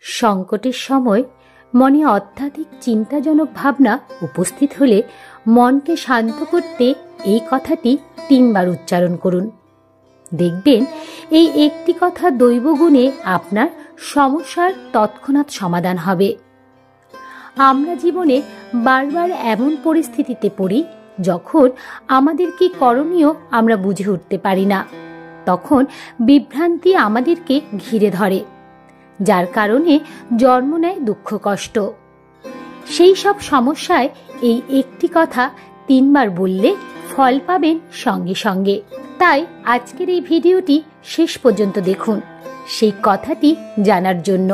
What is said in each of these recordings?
সংকটের সময় মনে অত্যাধিক চিন্তাজনক ভাবনা উপস্থিত হলে মনকে শান্ত করতে এই কথাটি 3 বার উচ্চারণ করুন। দেখবেন এই একটি কথা দৈবগুণে আপনার সমস্যার তৎক্ষণাৎ সমাধান হবে। আমরা জীবনে বারবার এমন পরিস্থিতিতে পড়ি যখন আমাদের কি করণীয় আমরা বুঝে উঠতে পারি না। তখন বিভ্রান্তি আমাদেরকে ঘিরে ধরে, যার কারণে জন্ম নেয় দুঃখ কষ্ট। সেই সব সমস্যায় এই একটি কথা 3 বার বললে ফল পাবেন সঙ্গে সঙ্গে। তাই আজকের এই ভিডিওটি শেষ পর্যন্ত দেখুন সেই কথাটি জানার জন্য।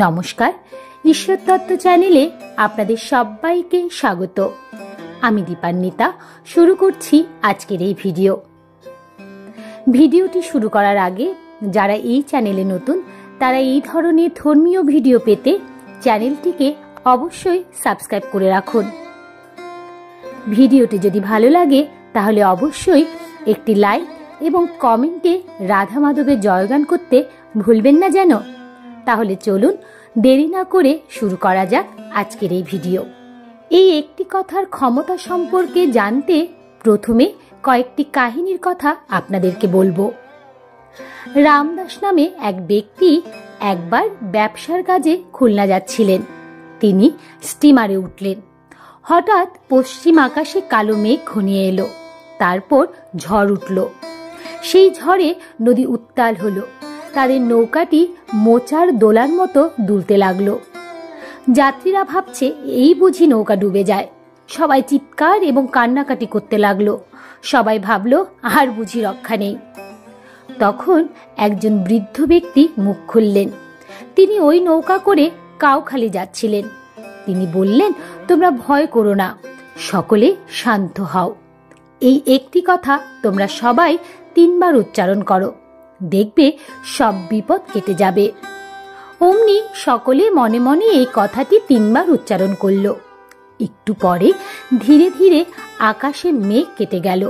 নমস্কার, ঈশ্বর তত্ত্ব চ্যানেলে আপনাদের সবাইকে স্বাগত। আমি দীপান্বিতা শুরু করছি আজকের এই ভিডিওটি শুরু করার আগে যারা এই চ্যানেলে নতুন তারা এই ধরনের ধর্মীয় ভিডিও পেতে চ্যানেলটিকে অবশ্যই সাবস্ক্রাইব করে রাখুন। ভিডিওটি যদি ভালো লাগে তাহলে অবশ্যই একটি লাইক এবং কমেন্টে রাধা মাধবের জয়গান করতে ভুলবেন না যেন। তাহলে চলুন দেরি না করে শুরু করা যাক আজকের এই ভিডিও। এই একটি কথার ক্ষমতা সম্পর্কে জানতে প্রথমে কয়েকটি কাহিনীর কথা আপনাদেরকে বলবো। রামদাস নামে এক ব্যক্তি একবার ব্যবসার কাজে খুলনা যাচ্ছিলেন। তিনি স্টিমারে উঠলেন। হঠাৎ পশ্চিম আকাশে কালো মেঘ ঘনিয়ে এলো। তারপর ঝড় উঠল। সেই ঝড়ে নদী উত্তাল হলো। তাদের নৌকাটি মোচার দোলার মতো দুলতে লাগলো। যাত্রীরা ভাবছে এই বুঝি নৌকা ডুবে যায়। সবাই চিৎকার এবং কান্নাকাটি করতে লাগলো। সবাই ভাবলো আর বুঝি রক্ষা নেই। তখন একজন বৃদ্ধ ব্যক্তি মুখ খুললেন। তিনি ওই নৌকা করে কাউখালী যাচ্ছিলেন। তিনি বললেন, তোমরা ভয় করো না, সকলে শান্ত হও। এই একটি কথা তোমরা সবাই 3 বার উচ্চারণ করো, দেখবে সব বিপদ কেটে যাবে। অমনি সকলে মনে মনে এই কথাটি 3 বার উচ্চারণ করল। একটু পরে ধীরে ধীরে আকাশে মেঘ কেটে গেল।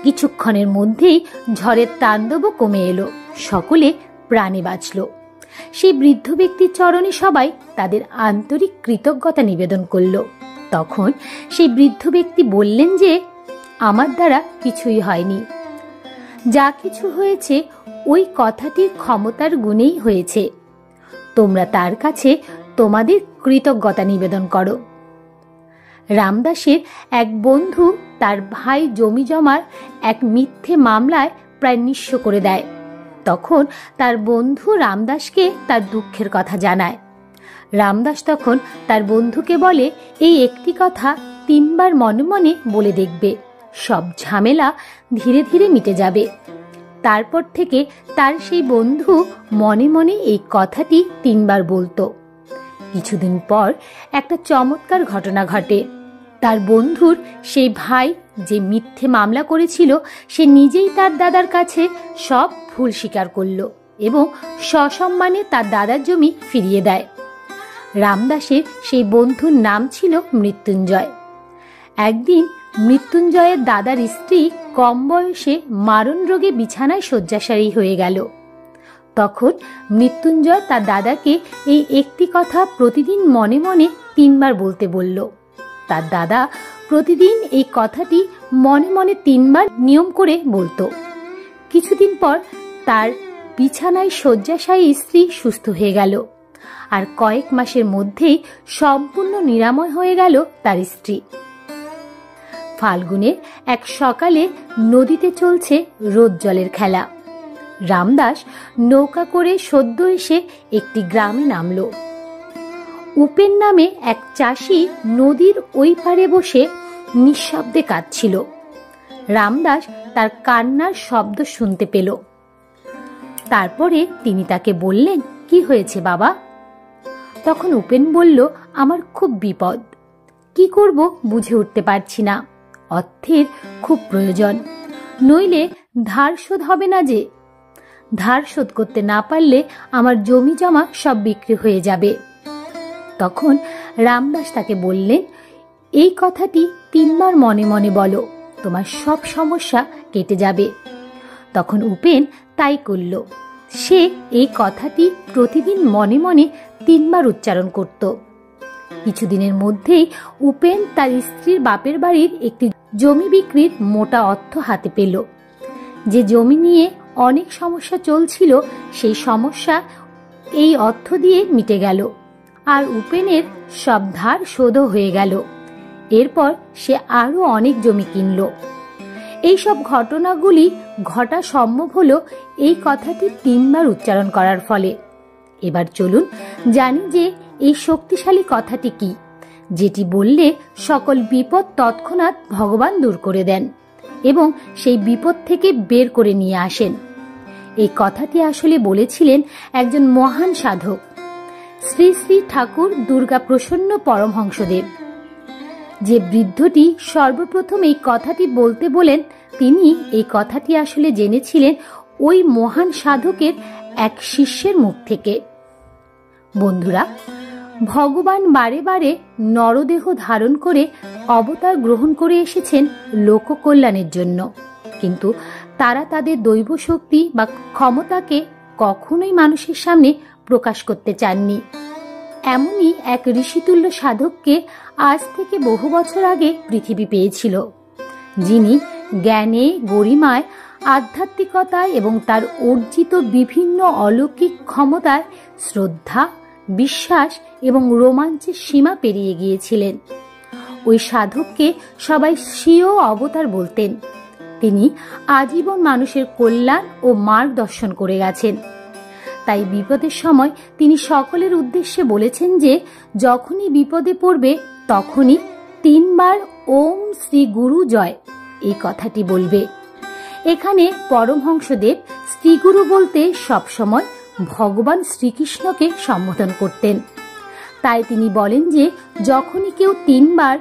কিছুক্ষণের মধ্যেই ঝড়ের তাণ্ডবও কমে এলো। সকলে প্রাণে বাঁচল। সেই বৃদ্ধ ব্যক্তির চরণে সবাই তাদের আন্তরিক কৃতজ্ঞতা নিবেদন করল। তখন সেই বৃদ্ধ ব্যক্তি বললেন যে, আমার দ্বারা কিছুই হয়নি। যা কিছু হয়েছে ওই কথাটির ক্ষমতার গুণেই হয়েছে। তোমরা তার কাছে তোমাদের কৃতজ্ঞতা নিবেদন করো। রামদাসের এক বন্ধু তার ভাই জমি জমার এক মিথ্যে মামলায় প্রায় নিঃস্ব করে দেয়। তখন তার বন্ধু রামদাসকে তার দুঃখের কথা জানায়। রামদাস তখন তার বন্ধুকে বলে, এই একটি কথা 3 বার মনে মনে বলে দেখবে, সব ঝামেলা ধীরে ধীরে মিটে যাবে। তারপর থেকে তার সেই বন্ধু মনে মনে এই কথাটি 3 বার বলতো। কিছুদিন পর একটা চমৎকার ঘটনা ঘটে। তার বন্ধুর সেই ভাই যে মিথ্যে মামলা করেছিল সে নিজেই তার দাদার কাছে সব ভুল স্বীকার করলো এবং সসম্মানে তার দাদার জমি ফিরিয়ে দেয়। রামদাসের সেই বন্ধুর নাম ছিল মৃত্যুঞ্জয়। একদিন মৃত্যুঞ্জয়ের দাদার স্ত্রী কম বয়সে মারণ রোগে বিছানায় শয্যাশায়ী হয়ে গেল। তখন মৃত্যুঞ্জয় তার দাদাকে এই একটি কথা প্রতিদিন মনে মনে 3 বার বলতে বলল। তার দাদা প্রতিদিন এই কথাটি মনে মনে 3 বার নিয়ম করে বলতো। কিছুদিন পর তার বিছানায় শয্যাশায়ী স্ত্রী সুস্থ হয়ে গেল, আর কয়েক মাসের মধ্যেই সম্পূর্ণ নিরাময় হয়ে গেল তার স্ত্রী। ফাল্গুনের এক সকালে নদীতে চলছে রোদ জলের খেলা। রামদাস নৌকা করে সদ্য এসে একটি গ্রামে নামল। উপেন নামে এক চাষি নদীর ওই পারে বসে নিঃশব্দে কাঁদছিল। রামদাস তার কান্নার শব্দ শুনতে পেল। তারপরে তিনি তাকে বললেন, কি হয়েছে বাবা? তখন উপেন বলল, আমার খুব বিপদ, কি করব বুঝে উঠতে পারছি না। অর্থের খুব প্রয়োজন, নইলে ধার শোধ হবে না যে। ধার শোধ করতে না পারলে আমার জমি জমা সব বিক্রি হয়ে যাবে। তখন রামদাস তাকে বললেন, এই কথাটি 3 বার মনে মনে বলো, তোমার সব সমস্যা কেটে যাবে। তখন উপেন তাই করল। সে এই কথাটি প্রতিদিন মনে মনে 3 বার উচ্চারণ করত। কিছুদিনের মধ্যেই উপেন তার স্ত্রীর বাপের বাড়ির একটি জমি বিক্রির মোটা অর্থ হাতে পেল। যে জমি নিয়ে অনেক সমস্যা চলছিল, সেই সমস্যা এই অর্থ দিয়ে মিটে গেল, আর উপেনের সব ধার শোধও হয়ে গেল। এরপর সে আরো অনেক জমি কিনল। এই সব ঘটনাগুলি ঘটা সম্ভব হলো এই কথাটি 3 বার উচ্চারণ করার ফলে। এবার চলুন জানি যে এই শক্তিশালী কথাটি কি, যেটি বললে সকল বিপদ তৎক্ষণাৎ ভগবান দূর করে দেন এবং সেই বিপদ থেকে বের করে নিয়ে আসেন। এই কথাটি আসলে বলেছিলেন একজন মহান সাধক, শ্রী শ্রী ঠাকুর দুর্গা প্রসন্ন পরমহংসদেব। যে বৃদ্ধটি সর্বপ্রথম এই কথাটি বলতে বলেন, তিনি এই কথাটি আসলে জেনেছিলেন ওই মহান সাধকের এক শিষ্যের মুখ থেকে। বন্ধুরা, ভগবান বারে বারে নরদেহ ধারণ করে অবতার গ্রহণ করে এসেছেন লোককল্যাণের জন্য, কিন্তু তারা তাদের দৈব শক্তি বা ক্ষমতাকে কখনোই মানুষের সামনে প্রকাশ করতে চাননি। এমনই এক ঋষিতুল্য সাধককে আজ থেকে বহু বছর আগে পৃথিবী পেয়েছিল, যিনি জ্ঞানে, গরিমায়, আধ্যাত্মিকতায় এবং তার অর্জিত বিভিন্ন অলৌকিক ক্ষমতায় শ্রদ্ধা, বিশ্বাস এবং রোমাঞ্চের সীমা পেরিয়ে গিয়েছিলেন। ওই সাধককে সবাই স্বীয় অবতার বলতেন। তিনি আজীবন মানুষের কল্যাণ ও মার্গদর্শন করে গেছেন। তাই বিপদের সময় তিনি সকলের উদ্দেশ্যে বলেছেন যে যখনই বিপদে পড়বে তখনই 3 বার ওম শ্রী গুরু জয় এই কথাটি বলবে। এখানে পরমহংসদেব শ্রীগুরু বলতে সবসময় ভগবান শ্রীকৃষ্ণকে সম্বোধন করতেন। তাই তিনি বলেন যে যখনই কেউ 3 বার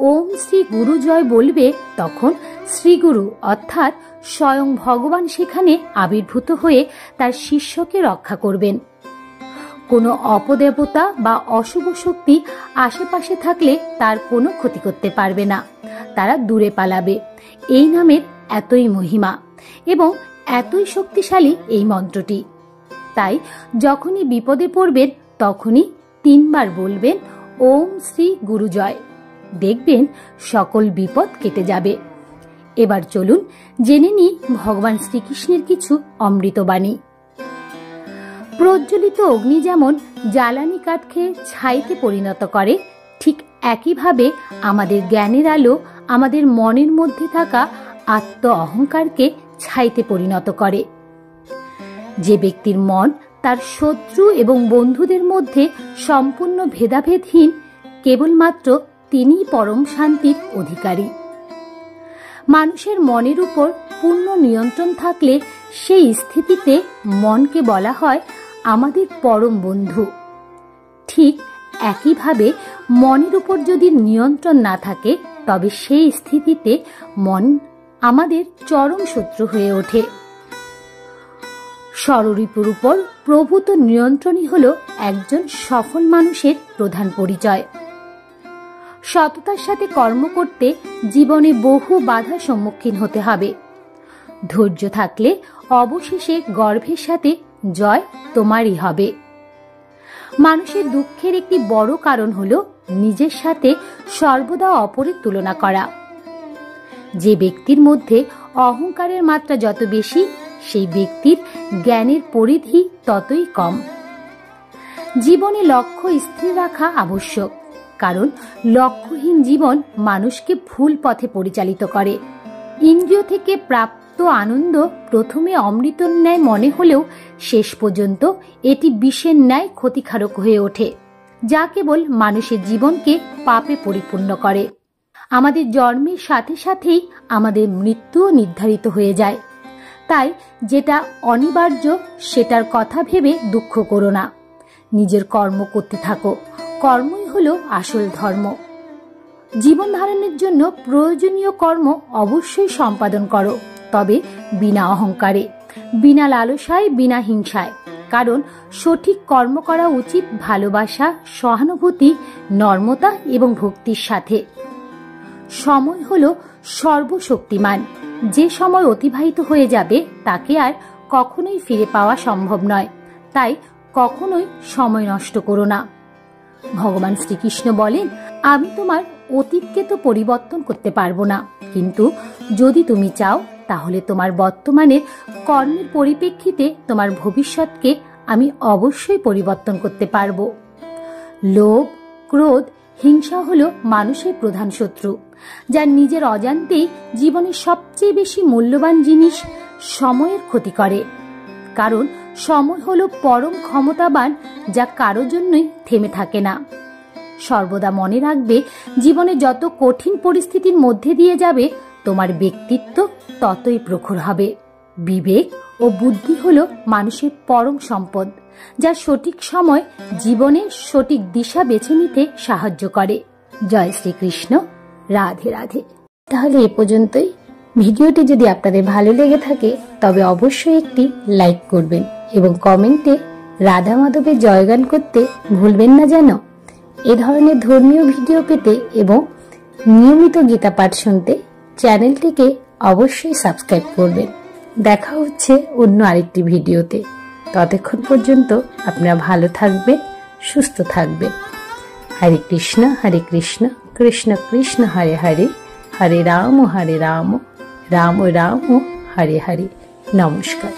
ওম শ্রী গুরু জয় বলবে, তখন শ্রীগুরু অর্থাৎ স্বয়ং ভগবান সেখানে আবির্ভূত হয়ে তার শিষ্যকে রক্ষা করবেন। কোনো অপদেবতা বা অশুভ শক্তি আশেপাশে থাকলে তার কোনো ক্ষতি করতে পারবে না, তারা দূরে পালাবে। এই নামের এতই মহিমা এবং এতই শক্তিশালী এই মন্ত্রটি। তাই যখনই বিপদে পড়বেন তখনই 3 বার বলবেন ওম শ্রী গুরু জয়, দেখবেন সকল বিপদ কেটে যাবে। এবার চলুন জেনে নিই ভগবান শ্রীকৃষ্ণের কিছু অমৃতবাণী। প্রজ্বলিত অগ্নি যেমন জ্বালানি কাঠকে ছাইতে পরিণত করে, ঠিক একইভাবে আমাদের জ্ঞানের আলো আমাদের মনের মধ্যে থাকা আত্ম অহংকারকে ছাইতে পরিণত করে। যে ব্যক্তির মন তার শত্রু এবং বন্ধুদের মধ্যে সম্পূর্ণ ভেদাভেদহীন, কেবলমাত্র তিনিই পরম শান্তির অধিকারী। মানুষের মনের উপর পূর্ণ নিয়ন্ত্রণ থাকলে সেই স্থিতিতে মনকে বলা হয় আমাদের পরম বন্ধু। ঠিক একইভাবে মনের উপর যদি নিয়ন্ত্রণ না থাকে, তবে সেই স্থিতিতে মন আমাদের চরম শত্রু হয়ে ওঠে। ষড়রিপুর উপর প্রভূত নিয়ন্ত্রণই হল একজন সফল মানুষের প্রধান পরিচয়। সততার সাথে কর্ম করতে জীবনে বহু বাধার সম্মুখীন হতে হবে। ধৈর্য থাকলে অবশেষে গর্বের সাথে জয় তোমারই হবে। মানুষের দুঃখের একটি বড় কারণ হল নিজের সাথে সর্বদা অপরের তুলনা করা। যে ব্যক্তির মধ্যে অহংকারের মাত্রা যত বেশি, সেই ব্যক্তির জ্ঞানের পরিধি ততই কম। জীবনে লক্ষ্য স্থির রাখা আবশ্যক, কারণ লক্ষ্যহীন জীবন মানুষকে ভুল পথে পরিচালিত করে। ইন্দ্রিয় থেকে প্রাপ্ত আনন্দ প্রথমে অমৃতর ন্যায় মনে হলেও শেষ পর্যন্ত এটি বিষের ন্যায় ক্ষতিকারক হয়ে ওঠে, যা কেবল মানুষের জীবনকে পাপে পরিপূর্ণ করে। আমাদের জন্মের সাথে সাথেই আমাদের মৃত্যুও নির্ধারিত হয়ে যায়। তাই যেটা অনিবার্য সেটার কথা ভেবে দুঃখ করো না, নিজের কর্ম করতে থাকো। কর্মই হলো আসল ধর্ম। জীবন ধারণের জন্য প্রয়োজনীয় কর্ম অবশ্যই সম্পাদন করো, তবে বিনা অহংকারে, বিনা লালসায়, বিনা হিংসায়। কারণ সঠিক কর্ম করা উচিত ভালোবাসা, সহানুভূতি, নর্মতা এবং ভক্তির সাথে। সময় হলো সর্বশক্তিমান। যে সময় অতিবাহিত হয়ে যাবে তাকে আর কখনোই ফিরে পাওয়া সম্ভব নয়, তাই কখনোই সময় নষ্ট করো না। ভগবান শ্রীকৃষ্ণ বলেন, আমি তোমার অতীতকে তো পরিবর্তন করতে পারবো না, কিন্তু যদি তুমি চাও তাহলে তোমার বর্তমানের কর্মের পরিপ্রেক্ষিতে তোমার ভবিষ্যৎকে আমি অবশ্যই পরিবর্তন করতে পারবো। লোভ, ক্রোধ, হিংসা হলো মানুষের প্রধান শত্রু, যার নিজের অজান্তেই জীবনের সবচেয়ে বেশি মূল্যবান জিনিস সময়ের ক্ষতি করে। কারণ সময় হলো পরম ক্ষমতাবান, যা কারো জন্যই থেমে থাকে না। সর্বদা মনে রাখবে, জীবনে যত কঠিন পরিস্থিতির মধ্যে দিয়ে যাবে তোমার ব্যক্তিত্ব ততই প্রখর হবে। বিবেক ও বুদ্ধি হলো মানুষের পরম সম্পদ, যা সঠিক সময় জীবনের সঠিক দিশা বেছে নিতে সাহায্য করে। জয় শ্রীকৃষ্ণ। রাধে রাধে। তাহলে এ পর্যন্তই। ভিডিওটি যদি আপনাদের ভালো লেগে থাকে তবে অবশ্যই একটি লাইক করবেন এবং কমেন্টে রাধা মাধবের জয়গান করতে ভুলবেন না যেন। এ ধরনের ধর্মীয় ভিডিও পেতে এবং নিয়মিত গীতা পাঠ শুনতে চ্যানেলটিকে অবশ্যই সাবস্ক্রাইব করবেন। দেখা হচ্ছে অন্য আরেকটি ভিডিওতে। ততক্ষণ পর্যন্ত আপনারা ভালো থাকবেন, সুস্থ থাকবেন। হরে কৃষ্ণ কৃষ্ণ কৃষ্ণ হরে হরে, হরে রাম রাম রাম হরে হরে। নমস্কার।